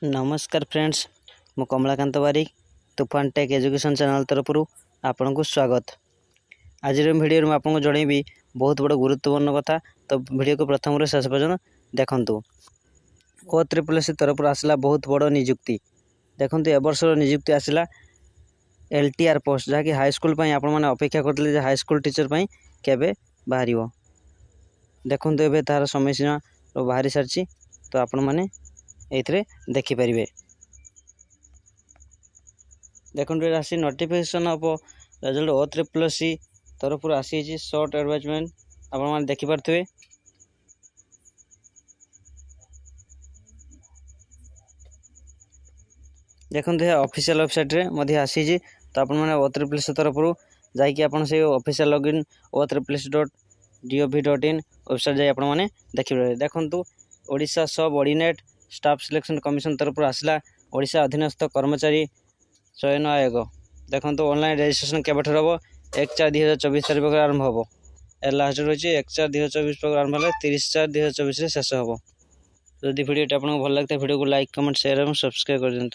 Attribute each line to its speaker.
Speaker 1: नमस्कार फ्रेंड्स, मु कमलाकांत बारिक तूफान टेक एजुकेशन चैनल तरफ आपन को स्वागत। आज वीडियो में आपको जनइबी बहुत बड़ गुरुत्वपूर्ण कथा। तो वीडियो को प्रथम शेष पर्यटन देखु। OSSC तरफ आसला बहुत बड़ निजुक्ति। देखु ए वर्ष निजुक्ति आसला LTR पोस्ट जहाँकि हाईस्कल आपण मैंने अपेक्षा करते हाई स्कूल टीचर केबे बाहर। देखु ए तार समय सीमा बाहरी सारी। तो आपण मैंने ये देखिपारे। देखो आसी नोटिफिकेशन ऑफ रिजल्ट OSSC तरफ आसी शॉर्ट एडवर्टाइजमेंट आपण मैंने देखिपारे। देखो ऑफिशियल वेबसाइट रे मध्य आसी। तो आपण मैंने OSSC तरफ जाकि आपण से ऑफिशियल लॉगिन OSSC.gov.in वेबसाइट जाई आपण मैंने देखिपारे। देखंतु ओडिशा सब ऑर्डिनेट स्टाफ सिलेक्शन कमिशन तरफ आसला ओडिशा अधीनस्थ कर्मचारी चयन आयोग। देखो ऑनलाइन रजिस्ट्रेशन केबठ हम 1/4/2024 तारीख आरंभ हम। लास्ट रही 1/4/2024 आरंभ है 30/4/2024 शेष हम। जदि वीडियो आपको भल लगता है वीडियो को लाइक कमेंट शेयर और सब्सक्राइब कर दिखाँ।